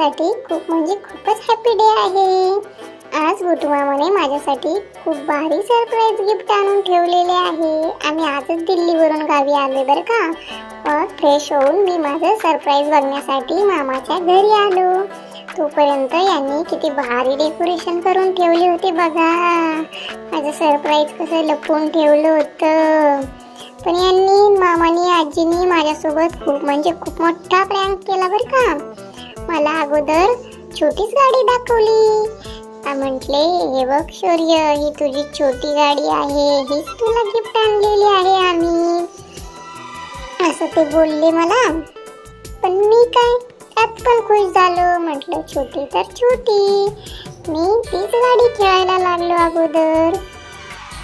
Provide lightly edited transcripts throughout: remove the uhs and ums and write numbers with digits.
माझ्यासाठी खूप म्हणजे खूपच हॅपी डे आहे। आज गोटूमामाने माझ्यासाठी खूप भारी सरप्राईज गिफ्ट आणून ठेवलेले आहे। आम्ही आजच दिल्लीवरून गावी आलोय बरं का। मग फ्रेश होऊन मी माझं सरप्राईज बघण्यासाठी मामाच्या घरी आलो। तोपर्यंत यांनी किती भारी डेकोरेशन करून ठेवले होते बघा। माझं सरप्राईज कसं लपवून ठेवलं होतं, पण यांनी मामानी आजीनी माझ्यासोबत खूप म्हणजे खूप मोठा प्रँक केला बरं का। मला अगोदर छोटीच गाडी दाखवली। म्हटले हे बघ शौर्य, ही तुझी छोटी गाडी आहे, हीच तुला गिफ्ट आणलेली आहे आम्ही, असं ते बोलले मला। पण मी काय त्यात पण खुश झालो। म्हटलं छोटी तर छोटी, मी तीच गाडी खेळायला लागलो अगोदर।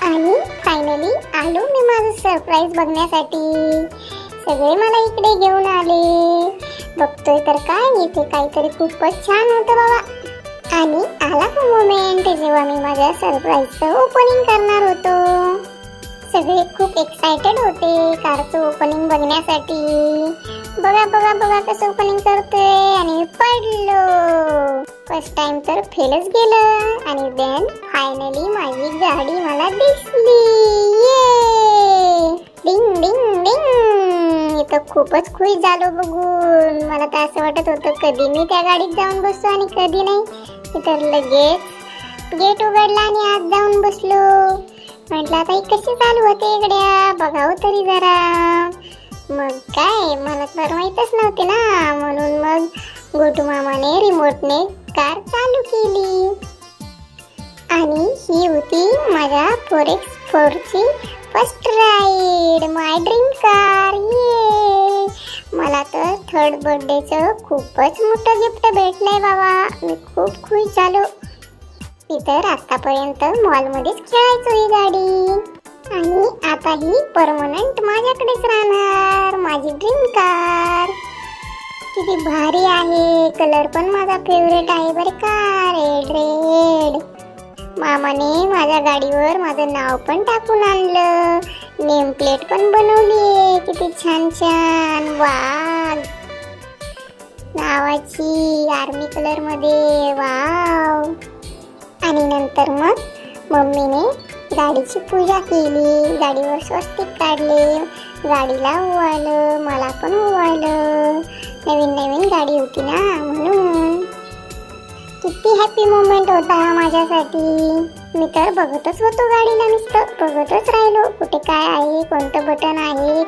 आणि फायनली आलो मी माझं सरप्राईज बघण्यासाठी। सगळे मला इकडे घेऊन आले। बघतोय तर काय इथे काहीतरी खूपच छान होतं बाबा। आणि आला तो मोमेंट जेव्हा मी माझ्या सरप्राईजचं ओपनिंग करणार होतो। सगळे खूप एक्साइटेड होते कारचं ओपनिंग बघण्यासाठी। बघा बघा बघा कसं ओपनिंग करतोय, आणि मी पडलो। फर्स्ट टाइम तर फेलच गेलं, आणि देन फायनली माझी गाडी मला दिसली। ये डिंग डिंग डिंग, इथं खूपच खुश झालो बघून। मला तर असं वाटत होतं कधी मी त्या गाडीत जाऊन बसतो आणि कधी नाही। तर लगेच गेट उघडला आणि आत जाऊन बसलो। म्हटलं आता ही कशी चालू होते इकड्या, बघावं तरी जरा। मग काय मला तर माहीतच नव्हते ना, म्हणून मग गोटूमामाने रिमोटने कार चालू केली। आणि ही होती माझ्या 4x4 ची फर्स्ट राईड, माय ड्रीम कार। ये मला तर थर्ड बर्थडेचं खूपच मोठं गिफ्ट भेटलंय बाबा। मी खूप खुश झालो। मी तर आतापर्यंत मॉलमध्येच खेळायचो ही गाडी, आणि आता ही परमनंट माझ्याकडेच राहणार, माझी ड्रीम कार। किती भारी आहे, कलर पण माझा फेवरेट आहे बरं का, रेड रेड। मामाने माझ्या गाडीवर माझं नाव पण टाकून आणलं, नेम प्लेट पण बनवली किती छान छान वाव नावाची आर्मी कलर मध्ये, वाव। आणि नंतर मग मम्मीने गाडीची पूजा केली, गाडीवर स्वस्तिक काढले, गाडीला ओवाळलं, मला पण ओवाळलं। नवीन नवीन गाडी होती ना म्हणून। किती हॅपी मोमेंट होता माझ्यासाठी। मी तर बघतच होतो गाडीला, नुसतं बघतच राहिलो, कुठे काय आहे, कोणतं बटन आहे,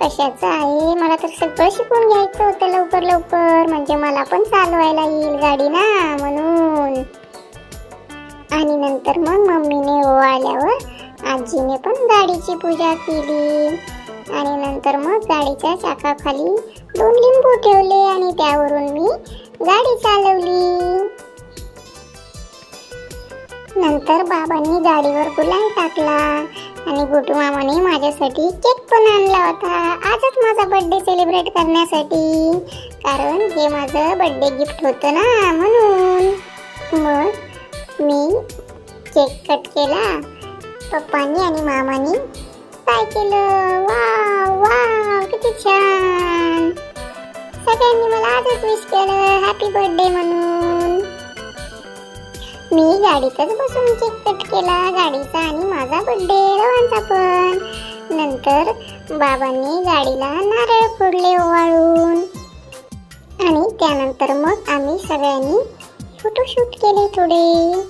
कशाचं आहे। मला तर सगळं शिकून घ्यायचं होतं लवकर लवकर, म्हणजे मला पण चालवायला येईल गाडी ना म्हणून। आणि नंतर मग मम्मीने ओवाळल्यावर आजीने पण गाडीची पूजा केली। आणि नंतर मग गाडीच्या चाकाखाली 2 लिंबू ठेवले, आणि त्यावरून मी गाडी चालवली। नंतर बाबांनी गाडीवर गुलाल टाकला, आणि गोटूमामाने माझ्यासाठी केक पण आणला होता, आजच माझा बर्थडे सेलिब्रेट करण्यासाठी, कारण हे माझं बर्थडे गिफ्ट होतं ना म्हणून। मग मी केक कट केला, पप्पांनी आणि मामांनी काय केलं, वाव वाव किती छान। सगळ्यांनी मला आजच विश केलं हॅपी बर्थडे म्हणून। मी गाडीतच बसून केक कट केला, गाडीचा आणि माझा बर्थडे दोघांचा पण। नंतर बाबांनी गाडीला नारळ फोडले ओवाळून, आणि त्यानंतर मग आम्ही सगळ्यांनी फोटोशूट केले थोडे।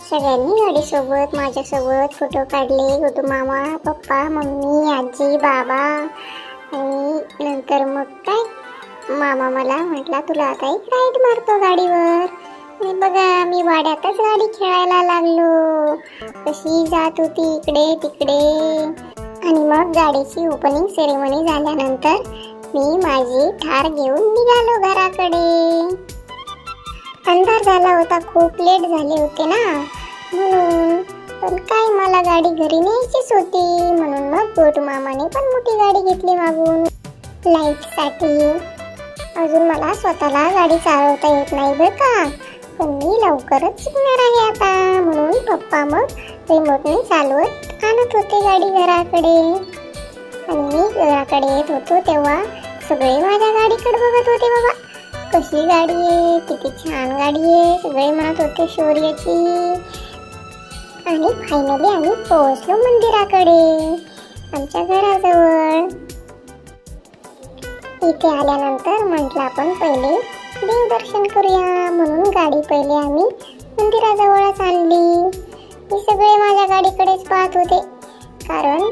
सगळ्यांनी गाडीसोबत माझ्यासोबत फोटो काढले, गोटूमामा, पप्पा, मम्मी, आजी, बाबा। आणि नंतर मग काय मामा मला म्हटला तुला आता एक राईड मारतो गाडीवर। आणि बघा मी वाड्यातच गाडी खेळायला लागलो, कशी जात होती इकडे तिकडे। आणि मग गाडीची ओपनिंग सेरेमनी झाल्यानंतर मी माझी थार घेऊन निघालो घराकडे। अंधार झाला होता, खूप लेट झाले होते ना म्हणून, पण काय मला गाडी घरी न्यायचीच होती, म्हणून मग गोटूमामाने पण मोठी गाडी घेतली मागून लाईटसाठी। अजून मला स्वतःला गाडी चालवता येत नाही बरं का, पण मी लवकरच शिकणार आहे आता, म्हणून पप्पा मग रिमोटने चालवत आणत होते गाडी घराकडे। आणि मी घराकडे येत होतो तेव्हा सगळे माझ्या गाडीकडे बघत होते बाबा, कशी गाडी आहे, किती छान गाडी आहे, सगळे म्हणत होते शौर्याची. आणि फायनली आम्ही पोहोचलो मंदिराकडे, आमच्या घराजवळ. इथे आल्यानंतर म्हटलं आपण पहिले देवदर्शन करूया, म्हणून गाडी पहिले आम्ही मंदिराजवळच आणली. मी सगळे माझ्या गाडीकडेच पाहत होते, कारण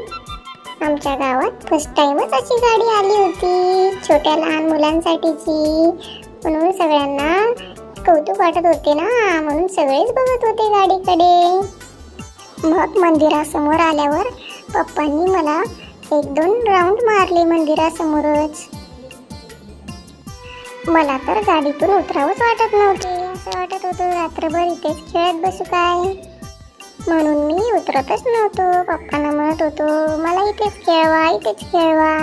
आमच्या गावात फर्स्ट टाइमच अशी गाडी आली होती, छोट्या लहान मुलांसाठीची. म्हणून सगळ्यांना कौतुक वाटत होते ना, म्हणून सगळेच बघत होते गाडीकडे. मग मंदिरासमोर आल्यावर पप्पांनी मला 1-2 राऊंड मारले मंदिरासमोरच. मला तर गाडीतून उतरावंच वाटत नव्हते, असं वाटत होतं रात्रभर इथेच खेळत बसू काय. म्हणून मी उतरतच नव्हतो. पप्पांना म्हणत होतो मला इथेच खेळवा, इथेच खेळवा,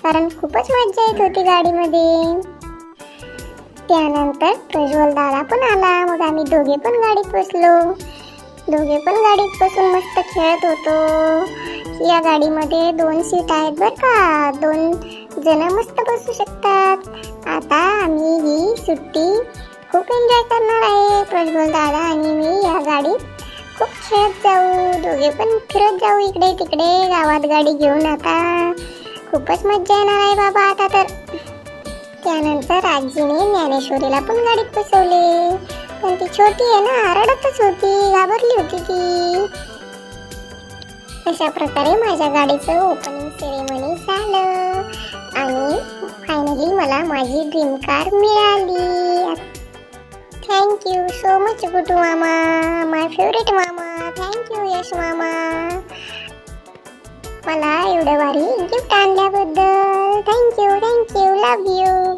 कारण खूपच मज्जा येत होती गाडीमध्ये. त्यानंतर प्रज्वल दादा पण आला, मग आम्ही दोघे पण गाडीत बसलो. दोघे पण गाडीत बसून मस्त खेळत होतो. या गाडीमध्ये 2 सीट आहेत बरं का, 2 जण मस्त बसू शकतात. आता आम्ही ही सुट्टी खूप एन्जॉय करणार आहे. प्रज्वल दादा आणि मी या गाडीत खूप खेळत जाऊ, दोघे पण फिरत जाऊ इकडे तिकडे गावात गाडी घेऊन. आता खूपच मज्जा येणार आहे बाबा आता तर. त्यानंतर आजीने ज्ञानेश्वरीला पण गाडीत बसवले, पण ती छोटी आहे ना, रडतच होती, घाबरली होती ती. अशा प्रकारे माझ्या गाडीचं ओपनिंग सेरेमनी झालं आणि फायनली मला माझी ड्रीम कार मिळाली. थँक्यू सो मच गुटू मामा, माय फेवरेट मामा. थँक्यू यश मामा, मला एवढं भारी गिफ्ट आणल्याबद्दल. Thank you, love you.